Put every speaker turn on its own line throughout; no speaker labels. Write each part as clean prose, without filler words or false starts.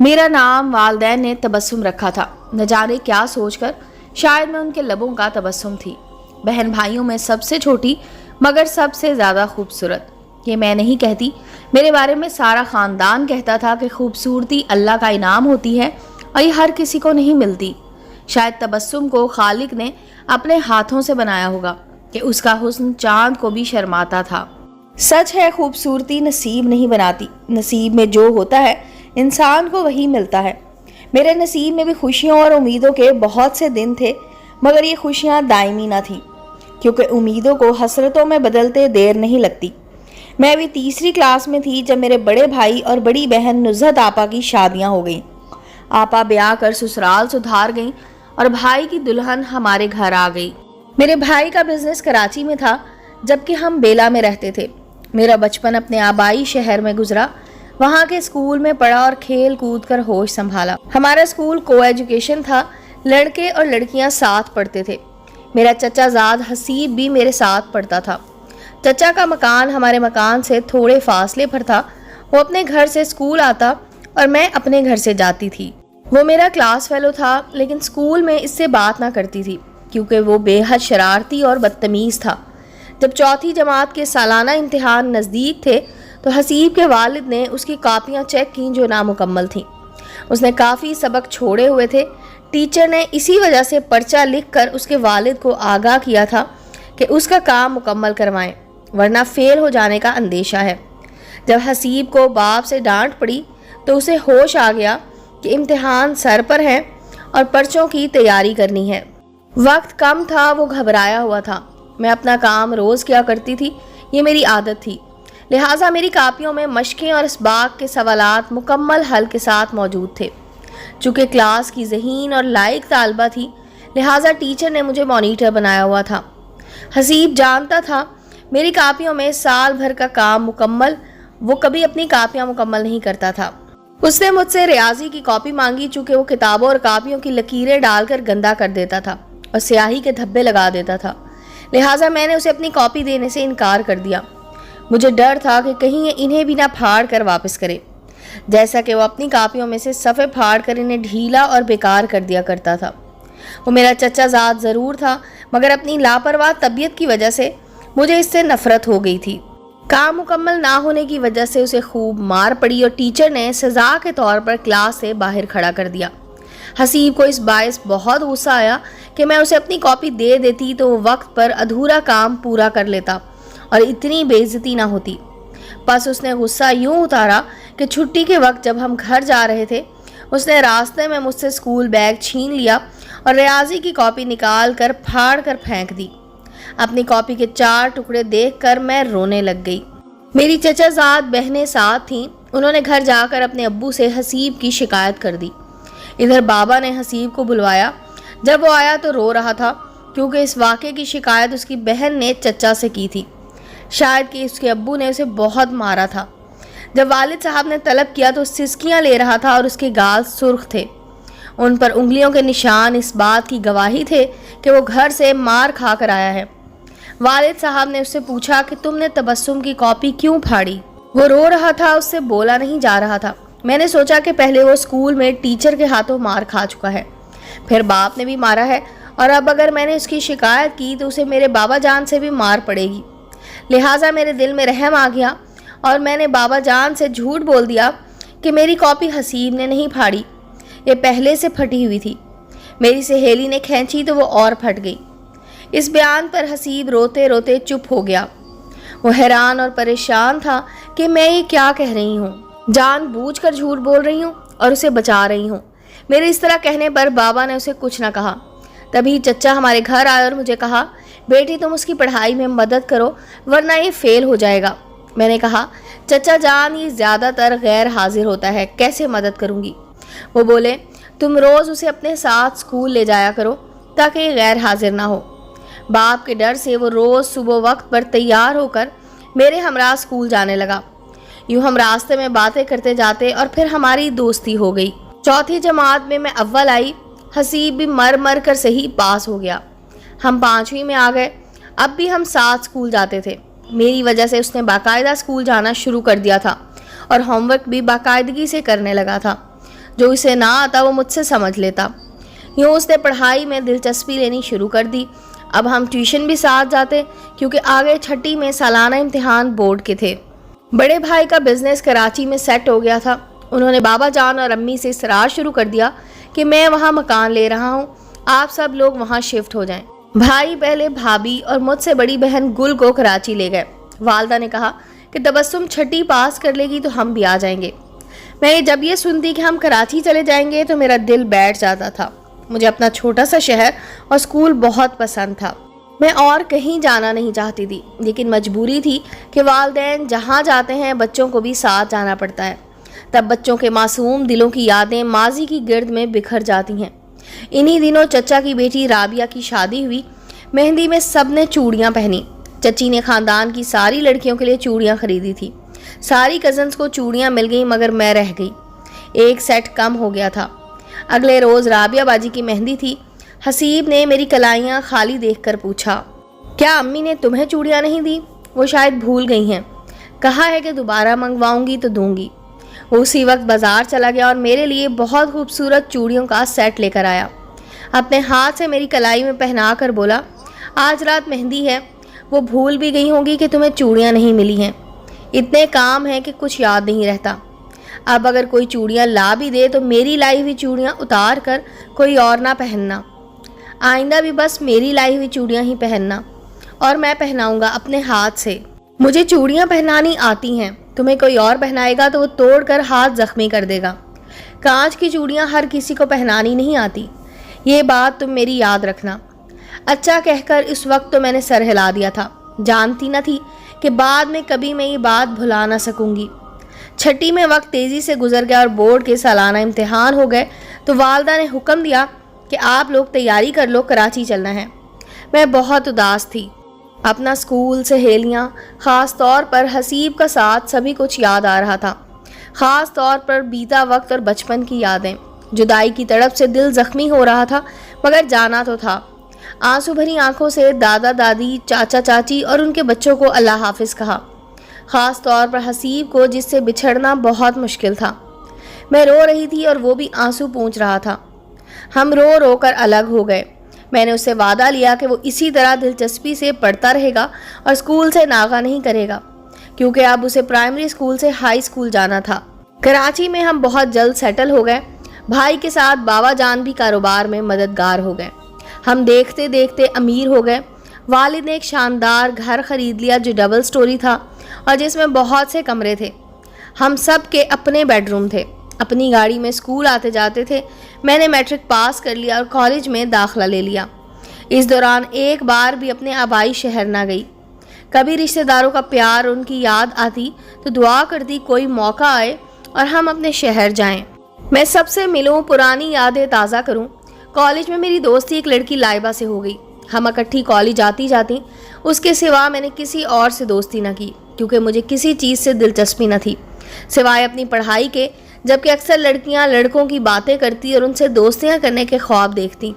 मेरा नाम वालदैन ने तबस्सुम रखा था। न जाने क्या सोचकर, शायद मैं उनके लबों का तबस्सुम थी। बहन भाइयों में सबसे छोटी मगर सबसे ज़्यादा खूबसूरत। ये मैं नहीं कहती, मेरे बारे में सारा ख़ानदान कहता था कि खूबसूरती अल्लाह का इनाम होती है और ये हर किसी को नहीं मिलती। शायद तबस्सुम को खालिक ने अपने हाथों से बनाया होगा कि उसका हुस्न चांद को भी शर्माता था। सच है, खूबसूरती नसीब नहीं बनाती, नसीब में जो होता है इंसान को वही मिलता है। मेरे नसीब में भी खुशियों और उम्मीदों के बहुत से दिन थे, मगर ये खुशियाँ दायमी ना थीं, क्योंकि उम्मीदों को हसरतों में बदलते देर नहीं लगती। मैं अभी तीसरी क्लास में थी जब मेरे बड़े भाई और बड़ी बहन नुज़हत आपा की शादियाँ हो गईं। आपा ब्याह कर ससुराल सुधार गईं और भाई की दुल्हन हमारे घर आ गई। मेरे भाई का बिजनेस कराची में था, जबकि हम बेला में रहते थे। मेरा बचपन अपने आबाई शहर में गुजरा। वहाँ के स्कूल में पढ़ा और खेल कूद कर होश संभाला। हमारा स्कूल को एजुकेशन था, लड़के और लड़कियाँ साथ पढ़ते थे। मेरा चचा ज़ाद हसीब भी मेरे साथ पढ़ता था। चचा का मकान हमारे मकान से थोड़े फासले पर था। वो अपने घर से स्कूल आता और मैं अपने घर से जाती थी। वो मेरा क्लास फेलो था, लेकिन स्कूल में इससे बात ना करती थी क्योंकि वो बेहद शरारती और बदतमीज़ था। जब चौथी जमात के सालाना इम्तिहान नज़दीक थे तो हसीब के वालिद ने उसकी कापियाँ चेक की जो नामुकम्मल थीं। उसने काफ़ी सबक छोड़े हुए थे। टीचर ने इसी वजह से पर्चा लिखकर उसके वालिद को आगाह किया था कि उसका काम मुकम्मल करवाएं, वरना फेल हो जाने का अंदेशा है। जब हसीब को बाप से डांट पड़ी तो उसे होश आ गया कि इम्तिहान सर पर है और पर्चों की तैयारी करनी है। वक्त कम था, वो घबराया हुआ था। मैं अपना काम रोज़ किया करती थी, ये मेरी आदत थी। लिहाजा मेरी कापियों में मशकें और इसबाक के सवालात मुकम्मल हल के साथ मौजूद थे। चूँकि क्लास की ज़हीन और लायक तालबा थी, लिहाजा टीचर ने मुझे मॉनिटर बनाया हुआ था। हसीब जानता था मेरी कापियों में साल भर का काम मुकम्मल, वो कभी अपनी कापियाँ मुकम्मल नहीं करता था। उसने मुझसे रियाजी की कॉपी मांगी, चूँकि वो किताबों और कापियों की लकीरें डालकर गंदा कर देता था और स्याही के धब्बे लगा देता था। लिहाजा मैंने उसे अपनी कॉपी देने से इनकार कर दिया। मुझे डर था कि कहीं ये इन्हें भी ना फाड़ कर वापस करे, जैसा कि वो अपनी कापियों में से सफ़े फाड़ कर इन्हें ढीला और बेकार कर दिया करता था। वो मेरा चचा ज़ाद ज़रूर था, मगर अपनी लापरवाह तबीयत की वजह से मुझे इससे नफ़रत हो गई थी। काम मुकम्मल ना होने की वजह से उसे खूब मार पड़ी और टीचर ने सज़ा के तौर पर क्लास से बाहर खड़ा कर दिया। हसीब को इस बायस बहुत गुस्सा आया कि मैं उसे अपनी कॉपी दे देती तो वो वक्त पर अधूरा काम पूरा कर लेता और इतनी बेइज्जती ना होती। बस उसने गुस्सा यूँ उतारा कि छुट्टी के वक्त जब हम घर जा रहे थे, उसने रास्ते में मुझसे स्कूल बैग छीन लिया और रियाजी की कॉपी निकाल कर फाड़ कर फेंक दी। अपनी कॉपी के 4 टुकड़े देखकर मैं रोने लग गई। मेरी चचा ज़ाद बहनें साथ थीं। उन्होंने घर जाकर अपने अब्बू से हसीब की शिकायत कर दी। इधर बाबा ने हसीब को बुलवाया। जब वो आया तो रो रहा था, क्योंकि इस वाक़े की शिकायत उसकी बहन ने चचा से की थी। शायद कि उसके अब्बू ने उसे बहुत मारा था। जब वालिद साहब ने तलब किया तो सिसकियाँ ले रहा था और उसके गाल सुर्ख थे। उन पर उंगलियों के निशान इस बात की गवाही थे कि वो घर से मार खा कर आया है। वालिद साहब ने उससे पूछा कि तुमने तबस्सुम की कॉपी क्यों फाड़ी? वो रो रहा था, उससे बोला नहीं जा रहा था। मैंने सोचा कि पहले वो स्कूल में टीचर के हाथों मार खा चुका है, फिर बाप ने भी मारा है, और अब अगर मैंने उसकी शिकायत की तो उसे मेरे बाबा जान से भी मार पड़ेगी। लिहाजा मेरे दिल में रहम आ गया और मैंने बाबा जान से झूठ बोल दिया कि मेरी कॉपी हसीब ने नहीं फाड़ी, ये पहले से फटी हुई थी। मेरी सहेली ने खींची तो वो और फट गई। इस बयान पर हसीब रोते रोते चुप हो गया। वो हैरान और परेशान था कि मैं ये क्या कह रही हूँ, जानबूझकर झूठ बोल रही हूँ और उसे बचा रही हूँ। मेरे इस तरह कहने पर बाबा ने उसे कुछ ना कहा। तभी चचा हमारे घर आए और मुझे कहा, बेटी तुम उसकी पढ़ाई में मदद करो वरना ये फेल हो जाएगा। मैंने कहा, चचा जान ये ज़्यादातर गैर हाजिर होता है, कैसे मदद करूँगी? वो बोले, तुम रोज़ उसे अपने साथ स्कूल ले जाया करो ताकि ये गैर हाजिर ना हो। बाप के डर से वो रोज़ सुबह वक्त पर तैयार होकर मेरे हमरा स्कूल जाने लगा। यूँ हम रास्ते में बातें करते जाते और फिर हमारी दोस्ती हो गई। चौथी जमात में मैं अव्वल आई। हसीब भी मर मर कर सही पास हो गया। हम 5वीं में आ गए। अब भी हम साथ स्कूल जाते थे। मेरी वजह से उसने बाकायदा स्कूल जाना शुरू कर दिया था और होमवर्क भी बाकायदगी से करने लगा था। जो इसे ना आता वो मुझसे समझ लेता। यूँ उसने पढ़ाई में दिलचस्पी लेनी शुरू कर दी। अब हम ट्यूशन भी साथ जाते क्योंकि आगे छठी में सालाना इम्तिहान बोर्ड के थे। बड़े भाई का बिजनेस कराची में सेट हो गया था। उन्होंने बाबा जान और अम्मी से इसरार शुरू कर दिया कि मैं वहाँ मकान ले रहा हूँ, आप सब लोग वहाँ शिफ्ट हो जाएं। भाई पहले भाभी और मुझसे बड़ी बहन गुल को कराची ले गए। वालदा ने कहा कि तबस्सुम छठी पास कर लेगी तो हम भी आ जाएंगे। मैं जब ये सुनती कि हम कराची चले जाएंगे तो मेरा दिल बैठ जाता था। मुझे अपना छोटा सा शहर और स्कूल बहुत पसंद था। मैं और कहीं जाना नहीं चाहती थी, लेकिन मजबूरी थी कि वालिदैन जहाँ जाते हैं बच्चों को भी साथ जाना पड़ता है। तब बच्चों के मासूम दिलों की यादें माजी की गिर्द में बिखर जाती हैं। इन्हीं दिनों चचा की बेटी राबिया की शादी हुई। मेहंदी में सब ने चूड़ियाँ पहनी। चची ने ख़ानदान की सारी लड़कियों के लिए चूड़ियाँ खरीदी थी। सारी कज़न्स को चूड़ियाँ मिल गई मगर मैं रह गई। एक सेट कम हो गया था। अगले रोज़ राबिया बाजी की मेहंदी थी। हसीब ने मेरी कलाइयाँ खाली देखकर पूछा, क्या अम्मी ने तुम्हें चूड़ियाँ नहीं दी? वो शायद भूल गई हैं। कहा है कि दोबारा मंगवाऊंगी तो दूंगी। वो उसी वक्त बाज़ार चला गया और मेरे लिए बहुत खूबसूरत चूड़ियों का सेट लेकर आया। अपने हाथ से मेरी कलाई में पहना कर बोला, आज रात मेहंदी है, वो भूल भी गई होंगी कि तुम्हें चूड़ियाँ नहीं मिली हैं। इतने काम हैं कि कुछ याद नहीं रहता। अब अगर कोई चूड़ियाँ ला भी दे तो मेरी लाई हुई चूड़ियाँ उतार कर कोई और ना पहनना। आइंदा भी बस मेरी लाई हुई चूड़ियाँ ही पहनना, और मैं पहनाऊँगा अपने हाथ से। मुझे चूड़ियाँ पहनानी आती हैं, तुम्हें कोई और पहनाएगा तो वो तोड़ कर हाथ जख्मी कर देगा। कांच की चूड़ियाँ हर किसी को पहनानी नहीं आती, ये बात तुम मेरी याद रखना। अच्छा कहकर इस वक्त तो मैंने सर हिला दिया था। जानती न थी कि बाद में कभी मैं ये बात भुला ना सकूंगी। छठी में वक्त तेज़ी से गुजर गया और बोर्ड के सालाना इम्तिहान हो गए तो वालदा ने हुक्म दिया कि आप लोग तैयारी कर लो, कराची चलना है। मैं बहुत उदास थी। अपना स्कूल, सहेलियाँ, ख़ास तौर पर हसीब का साथ, सभी कुछ याद आ रहा था। ख़ास तौर पर बीता वक्त और बचपन की यादें। जुदाई की तड़प से दिल ज़ख्मी हो रहा था मगर जाना तो था। आंसू भरी आंखों से दादा दादी, चाचा चाची और उनके बच्चों को अल्लाह हाफिज़ कहा। ख़ास तौर पर हसीब को, जिससे बिछड़ना बहुत मुश्किल था। मैं रो रही थी और वो भी आंसू पूंछ रहा था। हम रो रो कर अलग हो गए। मैंने उससे वादा लिया कि वो इसी तरह दिलचस्पी से पढ़ता रहेगा और स्कूल से नागा नहीं करेगा, क्योंकि अब उसे प्राइमरी स्कूल से हाई स्कूल जाना था। कराची में हम बहुत जल्द सेटल हो गए। भाई के साथ बाबा जान भी कारोबार में मददगार हो गए। हम देखते देखते अमीर हो गए। वालिद ने एक शानदार घर ख़रीद लिया जो डबल स्टोरी था और जिसमें बहुत से कमरे थे। हम सब के अपने बेडरूम थे। अपनी गाड़ी में स्कूल आते जाते थे। मैंने मैट्रिक पास कर लिया और कॉलेज में दाखिला ले लिया। इस दौरान एक बार भी अपने आबाई शहर ना गई। कभी रिश्तेदारों का प्यार, उनकी याद आती तो दुआ करती कोई मौका आए और हम अपने शहर जाएं। मैं सबसे मिलूं, पुरानी यादें ताज़ा करूं। कॉलेज में मेरी दोस्ती एक लड़की लाइबा से हो गई। हम इकट्ठी कॉलेज आती जाती। उसके सिवा मैंने किसी और से दोस्ती न की, क्योंकि मुझे किसी चीज़ से दिलचस्पी न थी सिवाय अपनी पढ़ाई के। जबकि अक्सर लड़कियां लड़कों की बातें करती और उनसे दोस्तियां करने के ख्वाब देखती।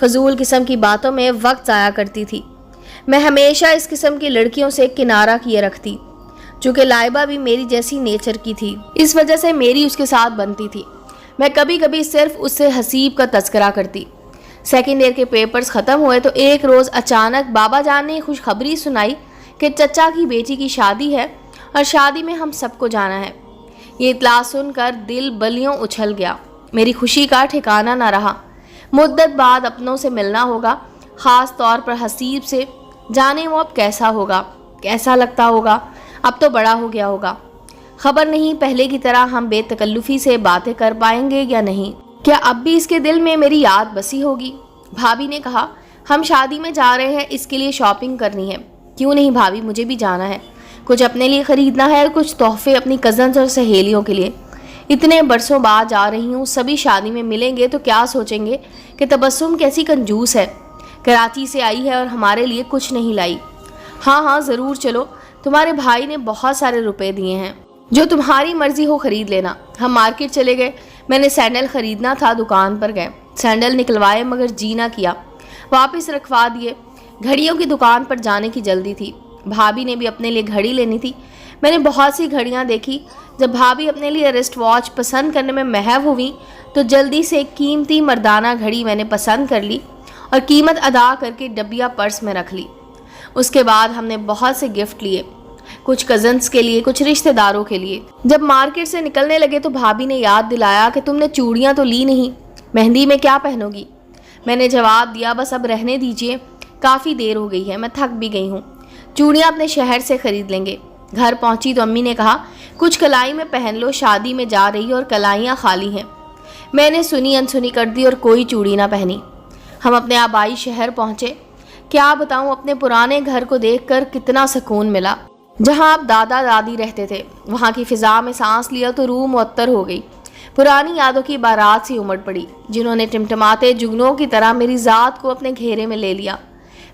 फजूल किस्म की बातों में वक्त ज़ाया करती थी। मैं हमेशा इस किस्म की लड़कियों से किनारा किए रखती, चूँकि लाइबा भी मेरी जैसी नेचर की थी। इस वजह से मेरी उसके साथ बनती थी। मैं कभी कभी सिर्फ उससे हसीब का तस्करा करती। सेकेंड ईयर के पेपर्स ख़त्म हुए तो एक रोज़ अचानक बाबा जान ने खुशखबरी सुनाई कि चचा की बेटी की शादी है और शादी में हम सबको जाना है। ये इतला सुनकर दिल बलियों उछल गया। मेरी खुशी का ठिकाना न रहा। मुद्दत बाद अपनों से मिलना होगा, ख़ास तौर पर हसीब से। जाने वो अब कैसा होगा, कैसा लगता होगा। अब तो बड़ा हो गया होगा। खबर नहीं पहले की तरह हम बेतकल्लुफ़ी से बातें कर पाएंगे या नहीं। क्या अब भी इसके दिल में मेरी याद बसी होगी? भाभी ने कहा, हम शादी में जा रहे हैं, इसके लिए शॉपिंग करनी है। क्यों नहीं भाभी, मुझे भी जाना है। कुछ अपने लिए ख़रीदना है और कुछ तोहफे अपनी कज़न्स और सहेलियों के लिए। इतने बरसों बाद जा रही हूँ, सभी शादी में मिलेंगे तो क्या सोचेंगे कि तबस्सुम कैसी कंजूस है, कराची से आई है और हमारे लिए कुछ नहीं लाई। हाँ हाँ ज़रूर चलो, तुम्हारे भाई ने बहुत सारे रुपए दिए हैं, जो तुम्हारी मर्ज़ी हो ख़रीद लेना। हम मार्केट चले गए। मैंने सैंडल ख़रीदना था, दुकान पर गए। सैंडल निकलवाए मगर जी ना किया, वापस रखवा दिए। घड़ियों की दुकान पर जाने की जल्दी थी। भाभी ने भी अपने लिए घड़ी लेनी थी। میں نے بہت سی گھڑیاں دیکھی۔ جب بھابھی اپنے لیے ریسٹ واچ پسند کرنے میں محو ہوئی تو جلدی سے ایک قیمتی مردانہ گھڑی میں نے پسند کر لی اور قیمت ادا کر کے ڈبیا پرس میں رکھ لی۔ اس کے بعد ہم نے بہت سے گفٹ لیے، کچھ کزنس کے لیے، کچھ رشتہ داروں کے لیے۔ جب مارکیٹ سے نکلنے لگے تو بھابھی نے یاد دلایا کہ تم نے چوڑیاں تو لی نہیں، مہندی میں کیا پہنو گی؟ میں نے جواب دیا بس اب رہنے دیجیے، کافی دیر ہو گئی ہے، میں تھک بھی گئی ہوں، چوڑیاں اپنے شہر سے خرید لیں گے۔ گھر پہنچی تو امی نے کہا کچھ کلائی میں پہن لو، شادی میں جا رہی اور کلائیاں خالی ہیں۔ میں نے سنی انسنی کر دی اور کوئی چوڑی نہ پہنی۔ ہم اپنے آبائی شہر پہنچے۔ کیا بتاؤں، اپنے پرانے گھر کو دیکھ کر کتنا سکون ملا۔ جہاں اب دادا دادی رہتے تھے وہاں کی فضا میں سانس لیا تو روح معطر ہو گئی۔ پرانی یادوں کی بارات سی امڑ پڑی جنہوں نے ٹمٹماتے جگنوں کی طرح میری ذات کو اپنے گھیرے میں لے لیا۔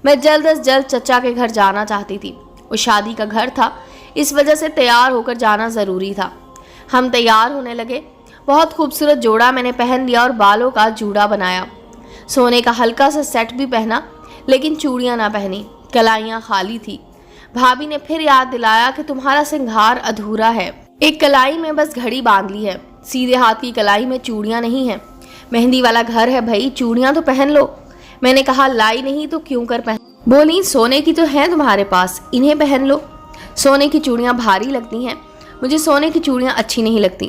میں جلد از جلد چچا کے گھر جانا چاہتی تھی۔ وہ شادی کا گھر تھا، اس وجہ سے تیار ہو کر جانا ضروری تھا۔ ہم تیار ہونے لگے۔ بہت خوبصورت جوڑا میں نے پہن لیا اور بالوں کا جوڑا بنایا، سونے کا ہلکا سا سیٹ بھی پہنا، لیکن چوڑیاں نہ پہنی، کلائیاں خالی تھی۔ بھابھی نے پھر یاد دلایا کہ تمہارا سنگھار ادھورا ہے، ایک کلائی میں بس گھڑی باندھ لی ہے، سیدھے ہاتھ کی کلائی میں چوڑیاں نہیں ہیں۔ مہندی والا گھر ہے بھائی، چوڑیاں تو پہن لو۔ میں نے کہا لائی نہیں تو کیوں کر پہن؟ بولی سونے کی تو ہیں تمہارے پاس، انہیں پہن لو۔ سونے کی چوڑیاں بھاری لگتی ہیں، مجھے سونے کی چوڑیاں اچھی نہیں لگتی۔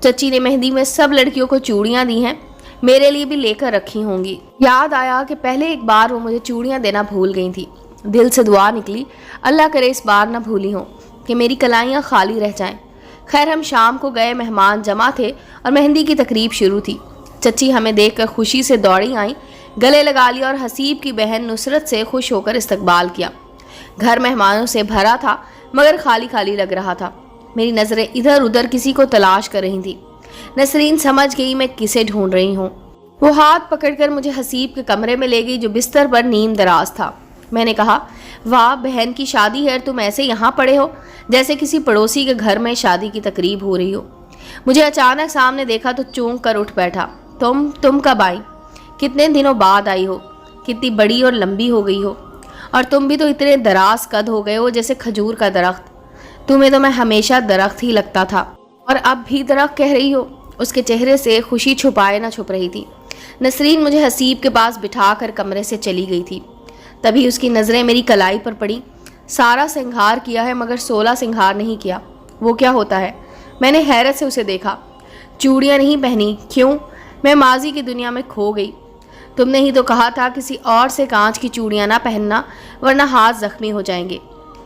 چچی نے مہندی میں سب لڑکیوں کو چوڑیاں دی ہیں، میرے لیے بھی لے کر رکھی ہوں گی۔ یاد آیا کہ پہلے ایک بار وہ مجھے چوڑیاں دینا بھول گئی تھی۔ دل سے دعا نکلی اللہ کرے اس بار نہ بھولی ہوں کہ میری کلائیاں خالی رہ جائیں۔ خیر ہم شام کو گئے، مہمان جمع تھے اور مہندی کی تقریب شروع تھی۔ چچی ہمیں دیکھ کر خوشی سے دوڑی آئیں، گلے لگا لیا اور حسیب کی بہن نصرت سے خوش ہو کر استقبال کیا۔ گھر مہمانوں سے بھرا تھا مگر خالی خالی لگ رہا تھا۔ میری نظریں ادھر ادھر کسی کو تلاش کر رہی تھی۔ نسرین سمجھ گئی میں کسے ڈھونڈ رہی ہوں۔ وہ ہاتھ پکڑ کر مجھے حسیب کے کمرے میں لے گئی جو بستر پر نیم دراز تھا۔ میں نے کہا واہ بہن کی شادی ہے اور تم ایسے یہاں پڑے ہو جیسے کسی پڑوسی کے گھر میں شادی کی تقریب ہو رہی ہو۔ مجھے اچانک سامنے دیکھا تو چونک کر اٹھ بیٹھا۔ تم کب آئی؟ کتنے دنوں بعد آئی ہو؟ کتنی بڑی اور لمبی ہو گئی ہو، اور تم بھی تو اتنے دراز قد ہو گئے ہو جیسے کھجور کا درخت۔ تمہیں تو میں ہمیشہ درخت ہی لگتا تھا، اور اب بھی درخت کہہ رہی ہو۔ اس کے چہرے سے خوشی چھپائے نہ چھپ رہی تھی۔ نسرین مجھے حسیب کے پاس بٹھا کر کمرے سے چلی گئی تھی۔ تبھی اس کی نظریں میری کلائی پر پڑی۔ سارا سنگھار کیا ہے مگر 16 سنگھار نہیں کیا، وہ کیا ہوتا ہے؟ میں نے حیرت سے اسے دیکھا۔ چوڑیاں نہیں پہنی؟ کیوں؟ میں ماضی کی دنیا میں کھو گئی۔ تم نے ہی تو کہا تھا کسی اور سے کانچ کی چوڑیاں نہ پہننا ورنہ ہاتھ زخمی ہو جائیں گے۔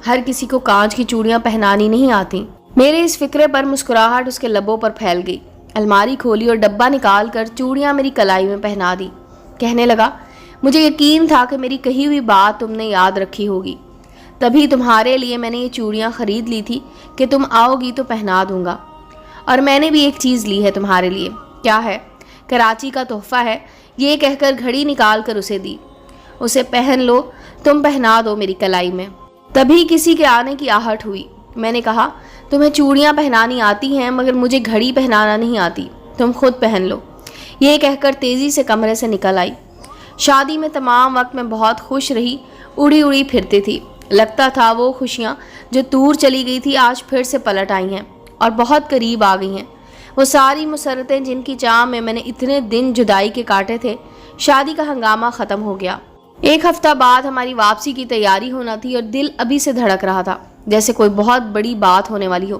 ہر کسی کو کانچ کی چوڑیاں پہنانی نہیں آتی۔ میرے اس فکرے پر مسکراہٹ اس کے لبوں پر پھیل گئی۔ الماری کھولی اور ڈبہ نکال کر چوڑیاں میری کلائی میں پہنا دی۔ کہنے لگا مجھے یقین تھا کہ میری کہی ہوئی بات تم نے یاد رکھی ہوگی، تبھی تمہارے لیے میں نے یہ چوڑیاں خرید لی تھی کہ تم آؤ گی تو پہنا دوں گا۔ اور میں نے بھی ایک چیز لی ہے تمہارے لیے۔ کیا ہے؟ کراچی کا تحفہ ہے، یہ کہہ کر گھڑی نکال کر اسے دی۔ اسے پہن لو، تم پہنا دو میری کلائی میں۔ تبھی کسی کے آنے کی آہٹ ہوئی۔ میں نے کہا تمہیں چوڑیاں پہنانی آتی ہیں مگر مجھے گھڑی پہنانا نہیں آتی، تم خود پہن لو۔ یہ کہہ کر تیزی سے کمرے سے نکل آئی۔ شادی میں تمام وقت میں بہت خوش رہی، اڑی اڑی پھرتی تھی۔ لگتا تھا وہ خوشیاں جو دور چلی گئی تھی آج پھر سے پلٹ آئی ہیں اور بہت قریب آ گئی ہیں۔ وہ ساری مسرتیں جن کی چاہ میں نے اتنے دن جدائی کے کاٹے تھے، شادی کا ہنگامہ ختم ہو گیا۔ ایک ہفتہ بعد ہماری واپسی کی تیاری ہونا تھی اور دل ابھی سے دھڑک رہا تھا جیسے کوئی بہت بڑی بات ہونے والی ہو۔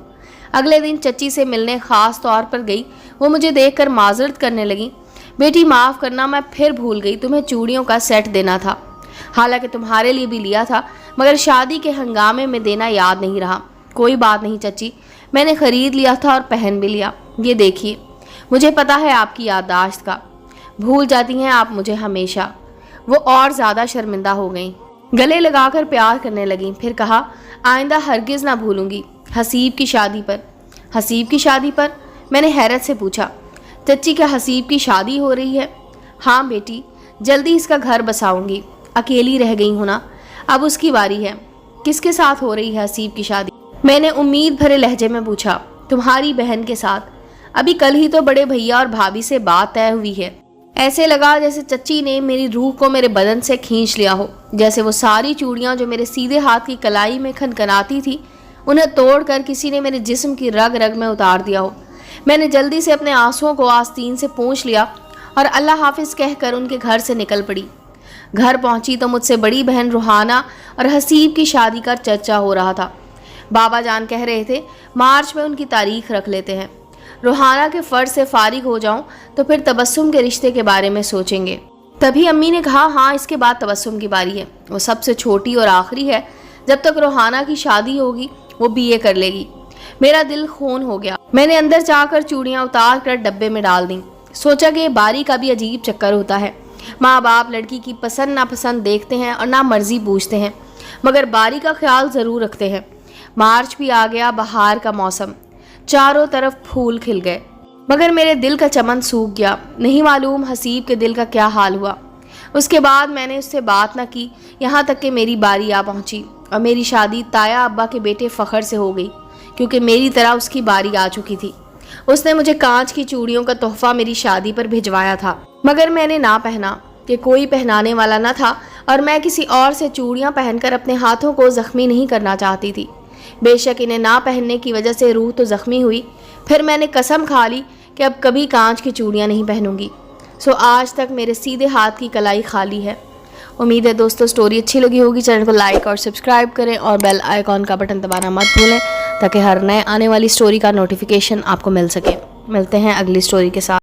اگلے دن چچی سے ملنے خاص طور پر گئی۔ وہ مجھے دیکھ کر معذرت کرنے لگی، بیٹی معاف کرنا، میں پھر بھول گئی، تمہیں چوڑیوں کا سیٹ دینا تھا، حالانکہ تمہارے لیے بھی لیا تھا مگر شادی کے ہنگامے میں دینا یاد نہیں رہا۔ کوئی بات نہیں چچی، میں نے خرید لیا تھا اور پہن بھی لیا، یہ دیکھیے۔ مجھے پتا ہے آپ کی یادداشت کا، بھول جاتی ہیں آپ مجھے ہمیشہ۔ وہ اور زیادہ شرمندہ ہو گئیں، گلے لگا کر پیار کرنے لگیں، پھر کہا آئندہ ہرگز نہ بھولوں گی۔ حسیب کی شادی پر؟ حسیب کی شادی پر؟ میں نے حیرت سے پوچھا۔ چچی کیا حسیب کی شادی ہو رہی ہے؟ ہاں بیٹی، جلدی اس کا گھر بساؤں گی، اکیلی رہ گئی ہوں نا، اب اس کی باری ہے۔ کس کے ساتھ ہو رہی ہے حسیب کی شادی؟ میں نے امید بھرے لہجے میں پوچھا۔ تمہاری بہن کے ساتھ، ابھی کل ہی تو بڑے بھیا اور بھابھی سے بات طے ہوئی ہے۔ ایسے لگا جیسے چچی نے میری روح کو میرے بدن سے کھینچ لیا ہو، جیسے وہ ساری چوڑیاں جو میرے سیدھے ہاتھ کی کلائی میں کھنکھناتی تھی انہیں توڑ کر کسی نے میرے جسم کی رگ رگ میں اتار دیا ہو۔ میں نے جلدی سے اپنے آنسوؤں کو آستین سے پونچھ لیا اور اللہ حافظ کہہ کر ان کے گھر سے نکل پڑی۔ گھر پہنچی تو مجھ سے بڑی بہن روحانہ اور حسیب کی شادی کا چرچا ہو رہا تھا۔ بابا جان کہہ رہے تھے مارچ میں ان کی تاریخ رکھ لیتے ہیں۔ روحانہ کے فرض سے فارغ ہو جاؤں تو پھر تبسم کے رشتے کے بارے میں سوچیں گے۔ تبھی امی نے کہا ہاں اس کے بعد تبسم کی باری ہے، وہ سب سے چھوٹی اور آخری ہے، جب تک روحانہ کی شادی ہوگی وہ BA کر لے گی۔ میرا دل خون ہو گیا۔ میں نے اندر جا کر چوڑیاں اتار کر ڈبے میں ڈال دیں۔ سوچا کہ یہ باری کا بھی عجیب چکر ہوتا ہے، ماں باپ لڑکی کی پسند ناپسند دیکھتے ہیں اور نہ مرضی پوچھتے ہیں، مگر باری کا خیال ضرور رکھتے ہیں۔ مارچ بھی آ گیا، بہار کا موسم، چاروں طرف پھول کھل گئے، مگر میرے دل کا چمن سوکھ گیا۔ نہیں معلوم حسیب کے دل کا کیا حال ہوا۔ اس کے بعد میں نے اس سے بات نہ کی، یہاں تک کہ میری باری آ پہنچی اور میری شادی تایا ابا کے بیٹے فخر سے ہو گئی، کیونکہ میری طرح اس کی باری آ چکی تھی۔ اس نے مجھے کانچ کی چوڑیوں کا تحفہ میری شادی پر بھجوایا تھا، مگر میں نے نہ پہنا کہ کوئی پہنانے والا نہ تھا، اور میں کسی اور سے چوڑیاں پہن کر اپنے ہاتھوں کو زخمی نہیں کرنا چاہتی تھی۔ بے شک انہیں نہ پہننے کی وجہ سے روح تو زخمی ہوئی، پھر میں نے قسم کھا لی کہ اب کبھی کانچ کی چوڑیاں نہیں پہنوں گی۔ آج تک میرے سیدھے ہاتھ کی کلائی خالی ہے۔ امید ہے دوستو اسٹوری اچھی لگی ہوگی۔ چینل کو لائک اور سبسکرائب کریں اور بیل آئیکن کا بٹن دبانا مت بھولیں تاکہ ہر نئے آنے والی اسٹوری کا نوٹیفیکیشن آپ کو مل سکے۔ ملتے ہیں اگلی اسٹوری کے ساتھ۔